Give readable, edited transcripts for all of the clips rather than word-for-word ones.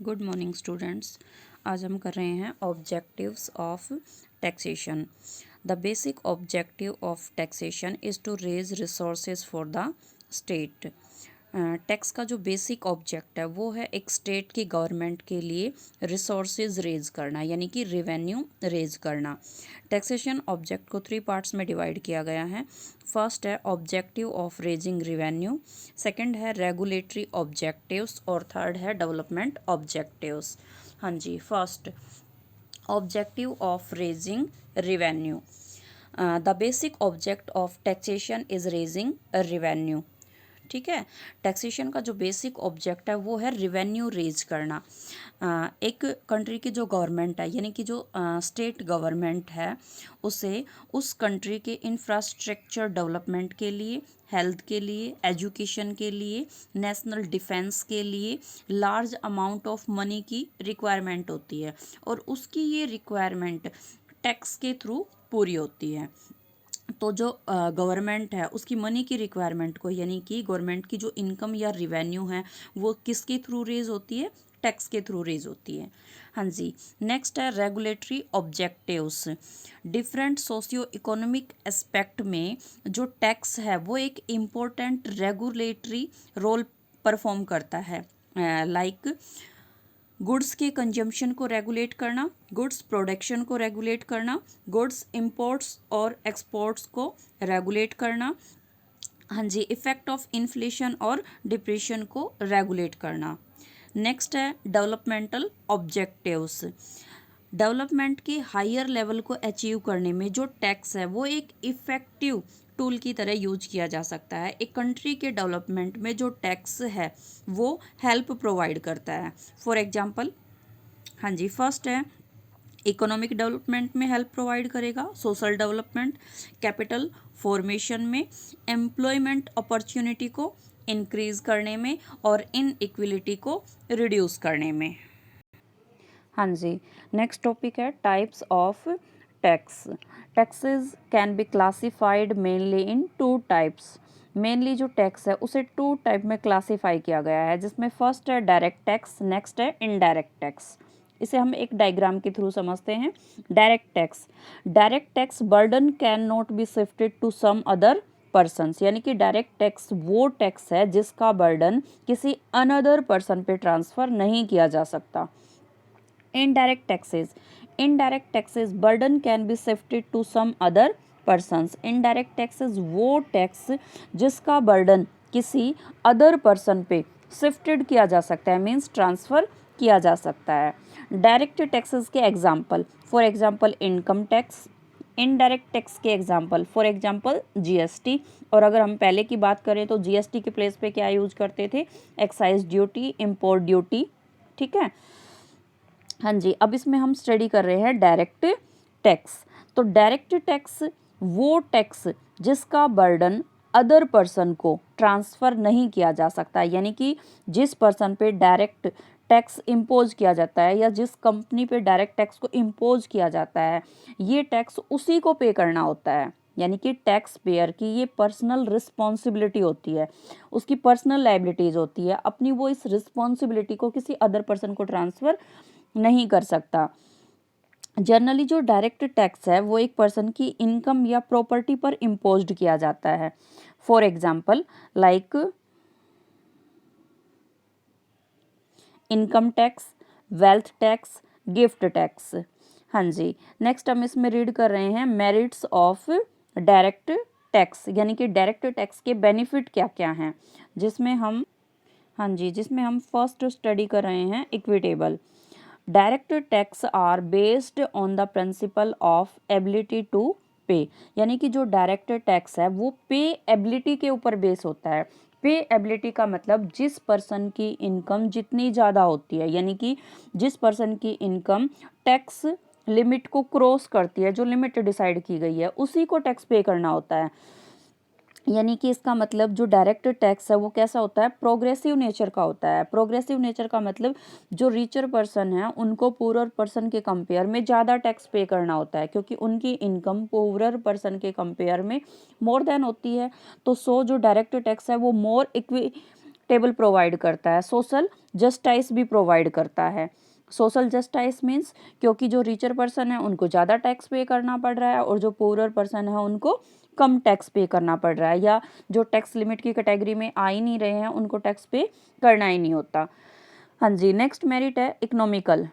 Good morning students. आज हम कर रहे हैं objectives of taxation. The basic objective of taxation is to raise resources for the state. Tax का जो बेसिक ऑब्जेक्ट है वो है एक स्टेट की गवर्नमेंट के लिए रिसोर्सेज रेज करना, यानी कि रेवेन्यू रेज करना। टैक्सेशन ऑब्जेक्ट को 3 पार्ट्स में डिवाइड किया गया है। फर्स्ट है objective of raising revenue, second है रेगुलेटरी ऑब्जेक्टिव्स और थर्ड है डेवलपमेंट ऑब्जेक्टिव्स। हाँ जी, first objective of raising revenue. The basic object of taxation is raising revenue. ठीक है, टैक्सेशन का जो बेसिक ऑब्जेक्ट है वो है रिवेन्यू रेज करना। एक कंट्री की जो गवर्नमेंट है, यानी कि जो स्टेट गवर्नमेंट है, उसे उस कंट्री के इंफ्रास्ट्रक्चर डेवलपमेंट के लिए, हेल्थ के लिए, एजुकेशन के लिए, नेशनल डिफेंस के लिए लार्ज अमाउंट ऑफ मनी की रिक्वायरमेंट होती है और उसकी ये रिक्वायरमेंट टैक्स के थ्रू पूरी होती है। तो जो गवर्नमेंट है उसकी मनी की रिक्वायरमेंट को, यानी कि गवर्नमेंट की जो इनकम या रिवेन्यू है वो किसके थ्रू रेज होती है? टैक्स के थ्रू रेज होती है। हाँ जी, नेक्स्ट है regulatory objectives. Different socio economic aspect में जो टैक्स है वो एक इम्पोर्टेंट रेगुलेटरी रोल परफॉर्म करता है। लाइक गुड्स के कंजम्पशन को रेगुलेट करना, गुड्स प्रोडक्शन को रेगुलेट करना, गुड्स इंपोर्ट्स और एक्सपोर्ट्स को रेगुलेट करना। हाँ जी, इफेक्ट ऑफ इन्फ्लेशन और डिप्रेशन को रेगुलेट करना। नेक्स्ट है डेवलपमेंटल ऑब्जेक्टिव्स। डेवलपमेंट के हायर लेवल को अचीव करने में जो टैक्स है वो एक इफ़ेक्टिव टूल की तरह यूज किया जा सकता है। एक कंट्री के डेवलपमेंट में जो टैक्स है वो हेल्प प्रोवाइड करता है। फॉर एग्जांपल, हाँ जी, फर्स्ट है इकोनॉमिक डेवलपमेंट में हेल्प प्रोवाइड करेगा, सोशल डेवलपमेंट, कैपिटल फॉर्मेशन में, एम्प्लॉयमेंट अपॉर्चुनिटी को इंक्रीज करने में और इनइक्वलिटी को रिड्यूस करने में। हाँ जी, नेक्स्ट टॉपिक है types of tax. Taxes can be classified mainly in 2 types. Mainly जो टैक्स है उसे 2 टाइप में क्लासीफाई किया गया है, जिसमें फर्स्ट है डायरेक्ट टैक्स, नेक्स्ट है इनडायरेक्ट टैक्स। इसे हम एक डायग्राम के थ्रू समझते हैं। Direct tax, direct tax burden can not be shifted to some other persons, यानी कि डायरेक्ट टैक्स वो टैक्स है जिसका बर्डन किसी अनदर पर्सन पे ट्रांसफ़र नहीं किया जा सकता। Indirect taxes, indirect taxes burden can be shifted to some other persons। indirect taxes वो टैक्स जिसका बर्डन किसी अदर पर्सन पे शिफ्टेड किया जा सकता है, मीन्स ट्रांसफ़र किया जा सकता है। डायरेक्ट टैक्सेस के example, for example income tax. Indirect tax के एग्जाम्पल, फॉर एग्जाम्पल जीएसटी। और अगर हम पहले की बात करें तो जीएसटी के प्लेस पे क्या यूज करते थे? Excise duty, import duty. ठीक है, हाँ जी, अब इसमें हम स्टडी कर रहे हैं डायरेक्ट टैक्स। तो डायरेक्ट टैक्स वो टैक्स जिसका बर्डन अदर पर्सन को ट्रांसफ़र नहीं किया जा सकता, यानी कि जिस पर्सन पे डायरेक्ट टैक्स इम्पोज किया जाता है या जिस कंपनी पे डायरेक्ट टैक्स को इम्पोज किया जाता है, ये टैक्स उसी को पे करना होता है। यानी कि टैक्स पेयर की ये पर्सनल रिस्पॉन्सिबिलिटी होती है, उसकी पर्सनल लाइबिलिटीज़ होती है, अपनी वो इस रिस्पॉन्सिबिलिटी को किसी अदर पर्सन को ट्रांसफ़र नहीं कर सकता। जनरली जो डायरेक्ट टैक्स है वो एक पर्सन की इनकम या प्रॉपर्टी पर इम्पोज्ड किया जाता है। For example like income tax, wealth tax, gift tax. हाँ जी, नेक्स्ट हम इसमें रीड कर रहे हैं मेरिट्स ऑफ डायरेक्ट टैक्स, यानी कि डायरेक्ट टैक्स के बेनिफिट क्या क्या हैं, जिसमें हम, हाँ जी, जिसमें हम फर्स्ट स्टडी कर रहे हैं equitable. Direct tax are based on the principle of ability to pay, यानी कि जो डायरेक्ट टैक्स है वो पे एबिलिटी के ऊपर बेस होता है। पे एबिलिटी का मतलब जिस पर्सन की इनकम जितनी ज़्यादा होती है, यानी कि जिस पर्सन की इनकम टैक्स लिमिट को क्रॉस करती है, जो लिमिट डिसाइड की गई है, उसी को टैक्स पे करना होता है। यानी कि इसका मतलब जो डायरेक्ट टैक्स है वो कैसा होता है? प्रोग्रेसिव नेचर का होता है। प्रोग्रेसिव नेचर का मतलब जो रिचर पर्सन है उनको पुअर पर्सन के कंपेयर में ज़्यादा टैक्स पे करना होता है, क्योंकि उनकी इनकम पुअर पर्सन के कंपेयर में मोर देन होती है। तो जो डायरेक्ट टैक्स है वो मोर इक्विटेबल टेबल प्रोवाइड करता है, सोशल जस्टिस भी प्रोवाइड करता है। सोशल जस्टिस मीन्स क्योंकि जो रिचर पर्सन है उनको ज़्यादा टैक्स पे करना पड़ रहा है और जो पुअर पर्सन है उनको कम टैक्स पे करना पड़ रहा है, या जो टैक्स लिमिट की कैटेगरी में आ ही नहीं रहे हैं उनको टैक्स पे करना ही नहीं होता। हाँ जी, नेक्स्ट मेरिट है economical.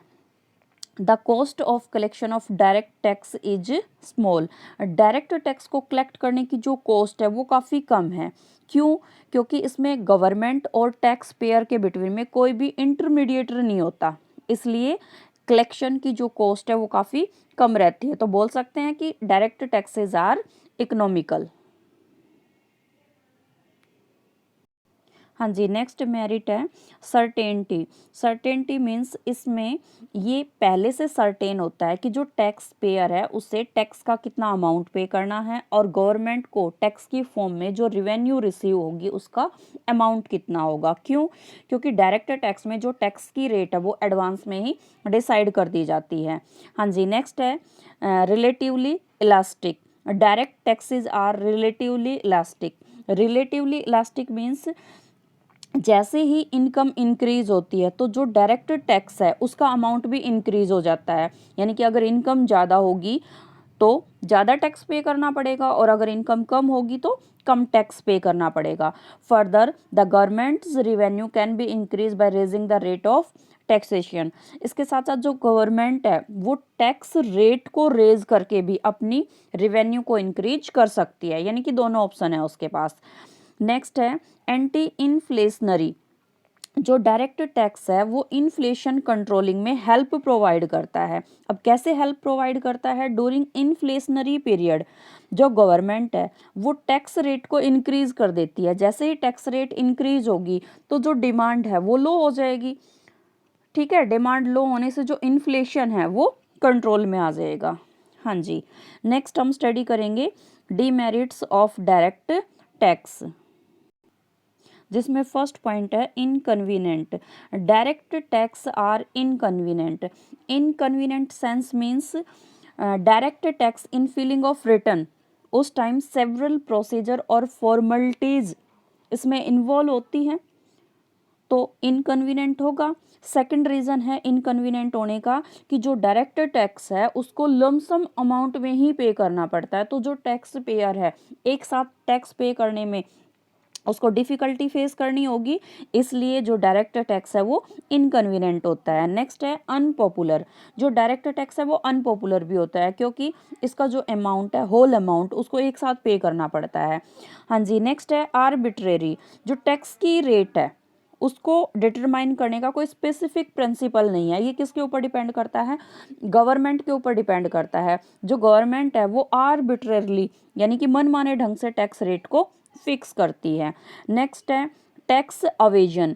The cost of collection of direct tax is small. Direct tax को कलेक्ट करने की जो कॉस्ट है वो काफ़ी कम है। क्यों? क्योंकि इसमें गवर्नमेंट और टैक्स पेयर के बिटवीन में कोई भी इंटरमीडिएटर नहीं होता, इसलिए कलेक्शन की जो कॉस्ट है वो काफ़ी कम रहती है। तो बोल सकते हैं कि डायरेक्ट टैक्सेस आर इकोनॉमिकल। हाँ जी, नेक्स्ट मेरिट है सर्टेनिटी। सर्टेनिटी मीन्स इसमें ये पहले से सर्टेन होता है कि जो टैक्स पेयर है उसे टैक्स का कितना अमाउंट पे करना है और गवर्नमेंट को टैक्स की फॉर्म में जो रिवेन्यू रिसीव होगी उसका अमाउंट कितना होगा। क्यों? क्योंकि डायरेक्ट टैक्स में जो टैक्स की रेट है वो एडवांस में ही डिसाइड कर दी जाती है। हाँ जी, नेक्स्ट है relatively elastic. Direct taxes are relatively elastic. Relatively elastic means जैसे ही इनकम इंक्रीज होती है तो जो डायरेक्ट टैक्स है उसका अमाउंट भी इंक्रीज हो जाता है। यानी कि अगर इनकम ज़्यादा होगी तो ज़्यादा टैक्स पे करना पड़ेगा और अगर इनकम कम होगी तो कम टैक्स पे करना पड़ेगा। Further the governments revenue can be increase by raising the rate of taxation. इसके साथ साथ जो गवर्नमेंट है वो टैक्स रेट को रेज करके भी अपनी रिवेन्यू को इंक्रीज कर सकती है, यानी कि दोनों ऑप्शन है उसके पास। नेक्स्ट है एंटी इन्फ्लेशनरी। जो डायरेक्ट टैक्स है वो इन्फ्लेशन कंट्रोलिंग में हेल्प प्रोवाइड करता है। अब कैसे हेल्प प्रोवाइड करता है? ड्यूरिंग इन्फ्लेशनरी पीरियड जो गवर्नमेंट है वो टैक्स रेट को इंक्रीज कर देती है। जैसे ही टैक्स रेट इंक्रीज होगी तो जो डिमांड है वो लो हो जाएगी। ठीक है, डिमांड लो होने से जो इन्फ्लेशन है वो कंट्रोल में आ जाएगा। हाँ जी, नेक्स्ट हम स्टडी करेंगे डीमेरिट्स ऑफ डायरेक्ट टैक्स, जिसमें फर्स्ट पॉइंट है inconvenient. Direct tax are inconvenient. Inconvenient sense means direct tax in feeling of return उस टाइम सेवरल प्रोसीजर और फॉर्मेलिटीज इसमें इन्वॉल्व होती हैं तो इनकन्वीनियंट होगा। सेकंड रीज़न है इनकन्वीनियंट होने का कि जो डायरेक्ट टैक्स है उसको लमसम अमाउंट में ही पे करना पड़ता है, तो जो टैक्स पेयर है एक साथ टैक्स पे करने में उसको डिफ़िकल्टी फेस करनी होगी, इसलिए जो डायरेक्ट टैक्स है वो इनकन्वीनियंट होता है। नेक्स्ट है अनपॉपुलर। जो डायरेक्ट टैक्स है वो अनपॉपुलर भी होता है क्योंकि इसका जो अमाउंट है होल अमाउंट उसको एक साथ पे करना पड़ता है। हाँ जी, नेक्स्ट है आर्बिट्रेरी। जो टैक्स की रेट है उसको डिटरमाइन करने का कोई स्पेसिफिक प्रिंसिपल नहीं है, ये किसके ऊपर डिपेंड करता है? गवर्नमेंट के ऊपर डिपेंड करता है। जो गवर्नमेंट है वो आर्बिट्रेरली यानी कि मनमाने ढंग से टैक्स रेट को फिक्स करती है। नेक्स्ट है टैक्स अवेजन।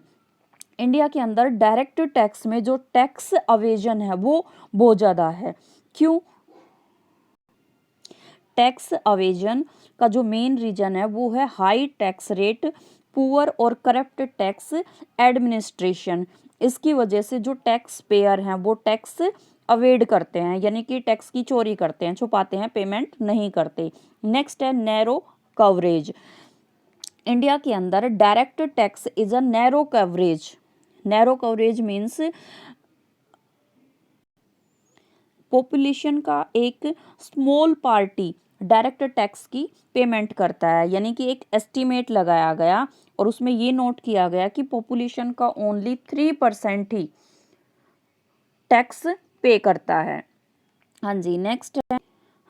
इंडिया के अंदर डायरेक्ट टैक्स में जो टैक्स अवेजन है वो बहुत ज़्यादा है। क्यों? टैक्स अवेजन का जो मेन रीजन है वो है हाई टैक्स रेट, पुअर और करप्ट टैक्स एडमिनिस्ट्रेशन। इसकी वजह से जो टैक्स पेयर हैं वो टैक्स अवेड करते हैं, यानी कि टैक्स की चोरी करते हैं, छुपाते हैं, पेमेंट नहीं करते। नेक्स्ट है नैरो कवरेज। इंडिया के अंदर direct tax is a narrow coverage. Narrow coverage means population का एक स्मॉल पार्टी डायरेक्ट टैक्स की पेमेंट करता है, यानी कि एक एस्टीमेट लगाया गया और उसमें ये नोट किया गया कि पॉपुलेशन का ओनली 3% ही टैक्स पे करता है। हाँ जी, नेक्स्ट है।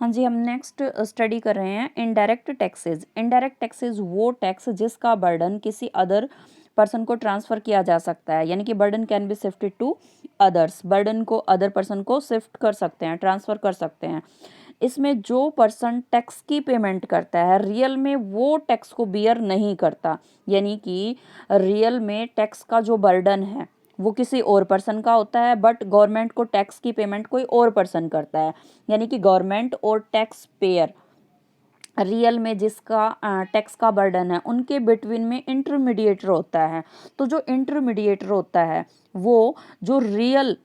हाँ जी, हम नेक्स्ट स्टडी कर रहे हैं इनडायरेक्ट टैक्सेस। इनडायरेक्ट टैक्सेस वो टैक्स जिसका बर्डन किसी अदर पर्सन को ट्रांसफ़र किया जा सकता है, यानी कि burden can be shifted to others. Burden को अदर पर्सन को शिफ्ट कर सकते हैं, ट्रांसफ़र कर सकते हैं। इसमें जो पर्सन टैक्स की पेमेंट करता है रियल में वो टैक्स को बियर नहीं करता, यानी कि रियल में टैक्स का जो बर्डन है वो किसी और पर्सन का होता है, बट गवर्नमेंट को टैक्स की पेमेंट कोई और पर्सन करता है। यानी कि गवर्नमेंट और टैक्स पेयर रियल में जिसका टैक्स का बर्डन है उनके बिटवीन में इंटरमीडिएटर होता है। तो जो इंटरमीडिएटर होता है वो जो रियल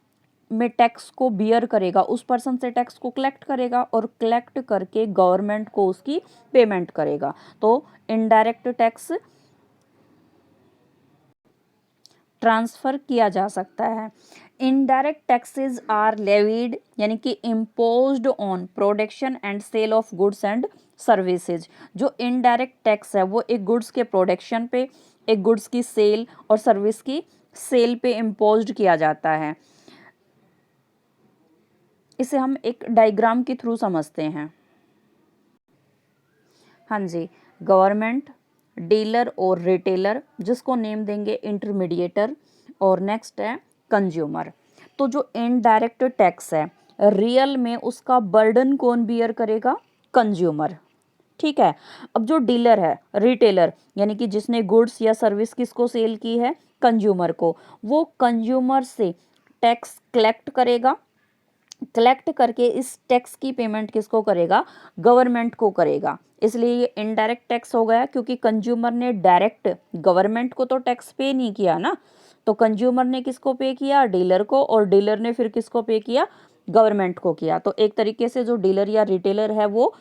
में टैक्स को बियर करेगा उस पर्सन से टैक्स को कलेक्ट करेगा और कलेक्ट करके गवर्नमेंट को उसकी पेमेंट करेगा। तो इनडायरेक्ट टैक्स ट्रांसफ़र किया जा सकता है। इनडायरेक्ट टैक्सेस आर लेविड यानी कि imposed on production and sale of goods and services. जो इनडायरेक्ट टैक्स है वो एक गुड्स के प्रोडक्शन पे, एक गुड्स की सेल और सर्विस की सेल पे इम्पोज्ड किया जाता है। इसे हम एक डायग्राम के थ्रू समझते हैं। हाँ जी, गवर्नमेंट, डीलर और रिटेलर, जिसको नेम देंगे इंटरमीडिएटर, और नेक्स्ट है कंज्यूमर। तो जो इनडायरेक्ट टैक्स है रियल में उसका बर्डन कौन बियर करेगा? कंज्यूमर। ठीक है। अब जो डीलर है, रिटेलर, यानी कि जिसने गुड्स या सर्विस किसको सेल की है? कंज्यूमर को। वो कंज्यूमर से टैक्स कलेक्ट करेगा, कलेक्ट करके इस टैक्स की पेमेंट किसको करेगा? गवर्नमेंट को करेगा। इसलिए ये इनडायरेक्ट टैक्स हो गया, क्योंकि कंज्यूमर ने डायरेक्ट गवर्नमेंट को तो टैक्स पे नहीं किया ना। तो कंज्यूमर ने किसको पे किया? डीलर को, और डीलर ने फिर किसको पे किया? गवर्नमेंट को किया। तो एक तरीके से जो डीलर या रिटेलर है वो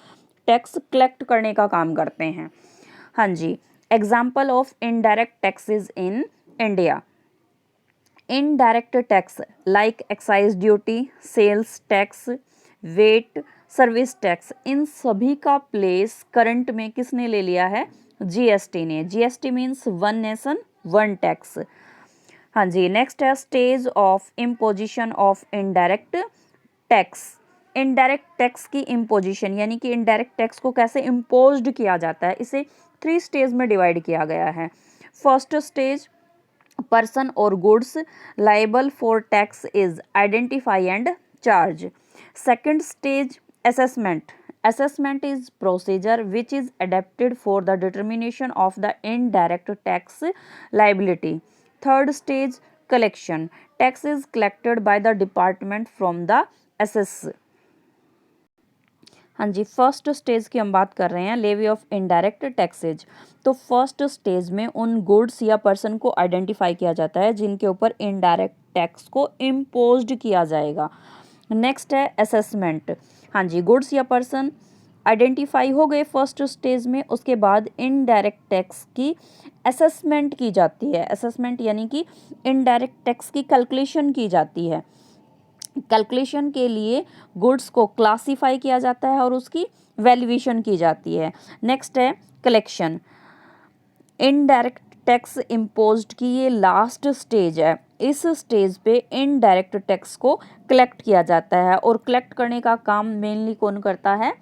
टैक्स कलेक्ट करने का काम करते हैं। हाँ जी, example of indirect taxes in India. Indirect tax like excise duty, sales tax, VAT, service tax, इन सभी का प्लेस करंट में किसने ले लिया है? जीएसटी ने। GST means one nation one tax. हाँ जी, नेक्स्ट है stage of imposition of indirect tax. Indirect tax की इम्पोजिशन यानी कि इनडायरेक्ट टैक्स को कैसे इम्पोज्ड किया जाता है, इसे 3 स्टेज में डिवाइड किया गया है। First stage, person or goods liable for tax is identify and charge. Second stage, assessment. Assessment is procedure which is adapted for the determination of the indirect tax liability. Third stage, collection. Tax is collected by the department from the assessor. हाँ जी, first stage की हम बात कर रहे हैं, levy of indirect taxes. तो first stage में उन गुड्स या पर्सन को आइडेंटिफाई किया जाता है जिनके ऊपर इनडायरेक्ट टैक्स को इम्पोज्ड किया जाएगा। नेक्स्ट है असेसमेंट। हाँ जी, गुड्स या पर्सन आइडेंटिफाई हो गए फर्स्ट स्टेज में, उसके बाद इनडायरेक्ट टैक्स की असेसमेंट की जाती है। असेसमेंट यानी कि इनडायरेक्ट टैक्स की कैलकुलेशन की जाती है। कैलकुलेशन के लिए गुड्स को क्लासिफाई किया जाता है और उसकी वैल्यूएशन की जाती है। नेक्स्ट है कलेक्शन। इनडायरेक्ट टैक्स इम्पोज्ड की ये लास्ट स्टेज है। इस स्टेज पे इनडायरेक्ट टैक्स को कलेक्ट किया जाता है, और कलेक्ट करने का काम मेनली कौन करता है?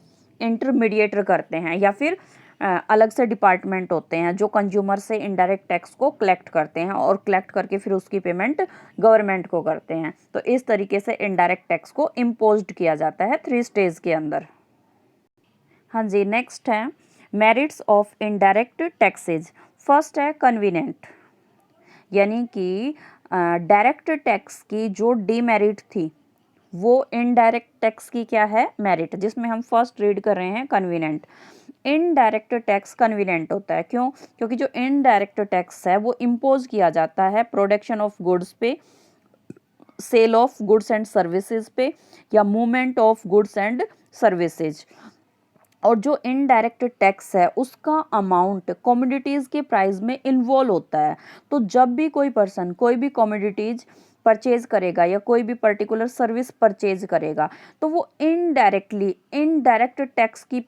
इंटरमीडिएटर करते हैं, या फिर अलग से डिपार्टमेंट होते हैं जो कंज्यूमर से इनडायरेक्ट टैक्स को कलेक्ट करते हैं और कलेक्ट करके फिर उसकी पेमेंट गवर्नमेंट को करते हैं। तो इस तरीके से इनडायरेक्ट टैक्स को इम्पोज्ड किया जाता है 3 स्टेज के अंदर। हाँ जी, नेक्स्ट है merits of indirect taxes. First है कन्वीनिएंट, यानी कि डायरेक्ट टैक्स की जो डीमेरिट थी वो इनडायरेक्ट टैक्स की क्या है? मेरिट, जिसमें हम फर्स्ट रीड कर रहे हैं कन्वीनिएंट। इनडायरेक्ट टैक्स कन्वीनिएंट होता है, क्यों? क्योंकि जो इनडायरेक्ट टैक्स है वो इम्पोज किया जाता है प्रोडक्शन ऑफ गुड्स पे, sale of goods and services पे, या movement of goods and services. और जो इनडायरेक्ट टैक्स है उसका अमाउंट कमोडिटीज़ के प्राइस में इन्वॉल्व होता है। तो जब भी कोई पर्सन कोई भी कमोडिटीज़ परचेज करेगा या कोई भी पर्टिकुलर सर्विस परचेज करेगा तो वो इनडायरेक्टली इनडायरेक्ट टैक्स की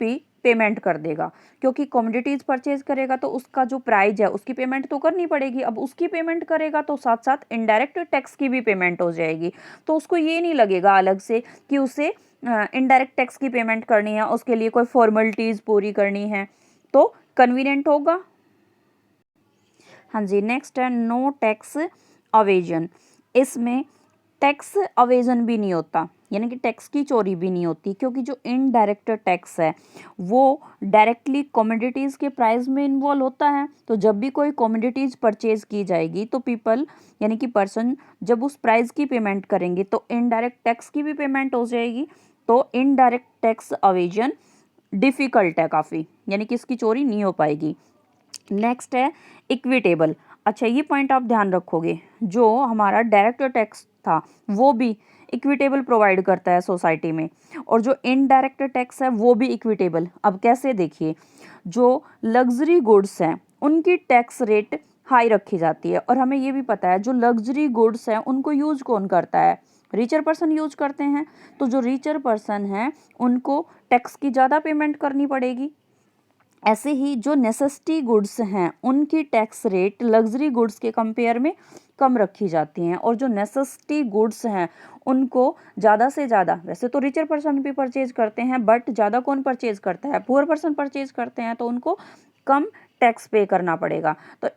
पेमेंट कर देगा, क्योंकि कमोडिटीज़ परचेज करेगा तो उसका जो प्राइस है उसकी पेमेंट तो करनी पड़ेगी। अब उसकी पेमेंट करेगा तो साथ साथ इनडायरेक्ट टैक्स की भी पेमेंट हो जाएगी। तो उसको ये नहीं लगेगा अलग से कि उसे इनडायरेक्ट टैक्स की पेमेंट करनी है, उसके लिए कोई फॉर्मेलिटीज़ पूरी करनी है, तो कन्वीनिएंट होगा। हाँ जी, नेक्स्ट है नो टैक्स अवेजन। इसमें टैक्स अवेजन भी नहीं होता, यानी कि टैक्स की चोरी भी नहीं होती, क्योंकि जो इनडायरेक्ट टैक्स है वो डायरेक्टली कमोडिटीज़ के प्राइस में इन्वॉल्व होता है। तो जब भी कोई कमोडिटीज़ परचेज की जाएगी तो पीपल यानी कि पर्सन जब उस प्राइस की पेमेंट करेंगे तो इनडायरेक्ट टैक्स की भी पेमेंट हो जाएगी। तो इनडायरेक्ट टैक्स अवेजन डिफ़िकल्ट है काफ़ी, यानी कि इसकी चोरी नहीं हो पाएगी। नेक्स्ट है इक्विटेबल। अच्छा, ये पॉइंट आप ध्यान रखोगे, जो हमारा डायरेक्ट टैक्स था वो भी इक्विटेबल प्रोवाइड करता है सोसाइटी में, और जो इनडायरेक्ट टैक्स है वो भी इक्विटेबल। अब कैसे? देखिए, जो लग्जरी गुड्स हैं उनकी टैक्स रेट हाई रखी जाती है। और हमें ये भी पता है जो लग्जरी गुड्स हैं उनको यूज कौन करता है, रिचर पर्सन यूज करते हैं। तो जो रिचर पर्सन हैं उनको टैक्स की ज़्यादा पेमेंट करनी पड़ेगी। ऐसे ही जो नेसेसिटी गुड्स हैं उनकी टैक्स रेट लग्जरी गुड्स के कंपेयर में कम रखी जाती हैं। और जो नेसेसिटी गुड्स हैं उनको ज़्यादा से ज़्यादा, वैसे तो रिचर पर्सन भी परचेज करते हैं बट ज़्यादा कौन परचेज करता है, पुअर पर्सन परचेज करते हैं, तो उनको कम टैक्स पे करना पड़ेगा। तो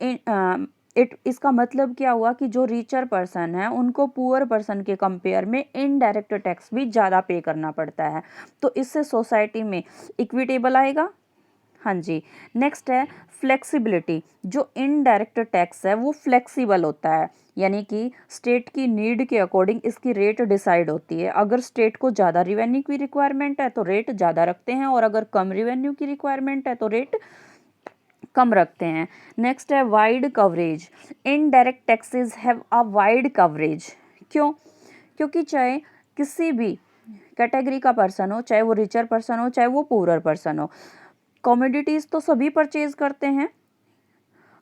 इसका मतलब क्या हुआ कि जो रिचर पर्सन है उनको पुअर पर्सन के कंपेयर में इनडायरेक्ट टैक्स भी ज़्यादा पे करना पड़ता है। तो इससे सोसाइटी में इक्विटेबल आएगा। हाँ जी। नेक्स्ट है फ्लेक्सिबिलिटी। जो इनडायरेक्ट टैक्स है वो फ्लेक्सिबल होता है, यानी कि स्टेट की नीड के अकॉर्डिंग इसकी रेट डिसाइड होती है। अगर स्टेट को ज़्यादा रिवेन्यू की रिक्वायरमेंट है तो रेट ज़्यादा रखते हैं, और अगर कम रिवेन्यू की रिक्वायरमेंट है तो रेट कम रखते हैं। नेक्स्ट है wide coverage. Indirect taxes have a wide coverage. क्यों? क्योंकि चाहे किसी भी कैटेगरी का पर्सन हो, चाहे वो रिचर पर्सन हो चाहे वो पुअर पर्सन हो, कमोडिटीज़ तो सभी परचेज करते हैं।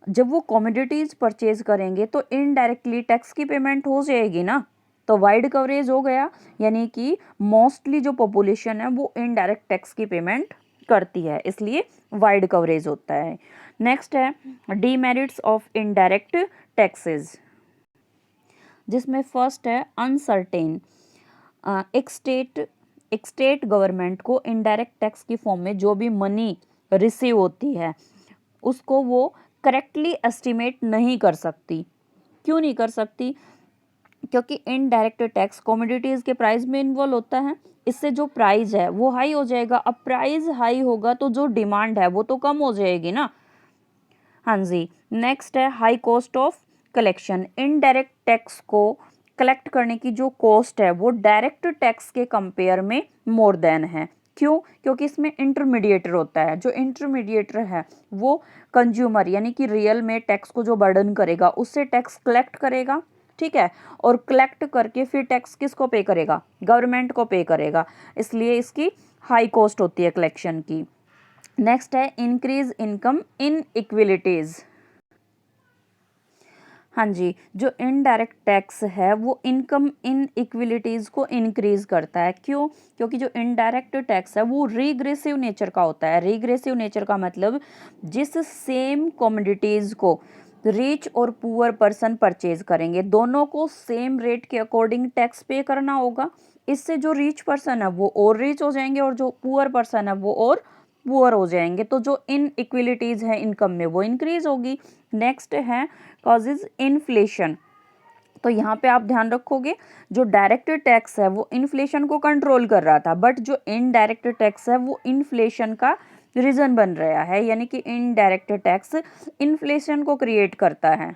जब वो कमोडिटीज़ परचेज करेंगे तो इनडायरेक्टली टैक्स की पेमेंट हो जाएगी ना, तो वाइड कवरेज हो गया, यानी कि मोस्टली जो पॉपुलेशन है वो इनडायरेक्ट टैक्स की पेमेंट करती है, इसलिए वाइड कवरेज होता है। नेक्स्ट है डीमेरिट्स ऑफ इनडायरेक्ट टैक्सेस, जिसमें फर्स्ट है अनसर्टेन। एक स्टेट गवर्नमेंट को इनडायरेक्ट टैक्स की फॉर्म में जो भी मनी रिसीव होती है उसको वो करेक्टली एस्टिमेट नहीं कर सकती। क्यों नहीं कर सकती? क्योंकि इनडायरेक्ट टैक्स कमोडिटीज़ के प्राइस में इन्वॉल्व होता है। इससे जो प्राइस है वो हाई हो जाएगा। अब प्राइस हाई होगा तो जो डिमांड है वो तो कम हो जाएगी ना। हाँ जी। नेक्स्ट है high cost of collection. Indirect tax को कलेक्ट करने की जो कॉस्ट है वो डायरेक्ट टैक्स के कंपेयर में मोर देन है। क्यों? क्योंकि इसमें इंटरमीडिएटर होता है। जो इंटरमीडिएटर है वो कंज्यूमर यानी कि रियल में टैक्स को जो बर्डन करेगा उससे टैक्स कलेक्ट करेगा, ठीक है, और कलेक्ट करके फिर टैक्स किसको पे करेगा? गवर्नमेंट को पे करेगा। इसलिए इसकी हाई कॉस्ट होती है कलेक्शन की। नेक्स्ट है इंक्रीज इनकम इन इक्विलिटीज। हाँ जी। जो इनडायरेक्ट टैक्स है वो इनकम इन इक्विलिटीज़ को इंक्रीज करता है। क्यों? क्योंकि जो इनडायरेक्ट टैक्स है वो रिग्रेसिव नेचर का होता है। रिग्रेसिव नेचर का मतलब जिस सेम कमोडिटीज़ को रिच और पुअर पर्सन परचेज करेंगे दोनों को सेम रेट के अकॉर्डिंग टैक्स पे करना होगा। इससे जो रिच पर्सन है वो और रिच हो जाएंगे और जो पुअर पर्सन है वो और पुअर हो जाएंगे। तो जो इन इक्विलिटीज़ है इनकम में वो इंक्रीज होगी। नेक्स्ट है कॉजेज इन्फ्लेशन। तो यहाँ पे आप ध्यान रखोगे जो डायरेक्ट टैक्स है वो इन्फ्लेशन को कंट्रोल कर रहा था, बट जो इनडायरेक्ट टैक्स है वो इन्फ्लेशन का रीजन बन रहा है, यानी कि इनडायरेक्ट टैक्स इन्फ्लेशन को क्रिएट करता है।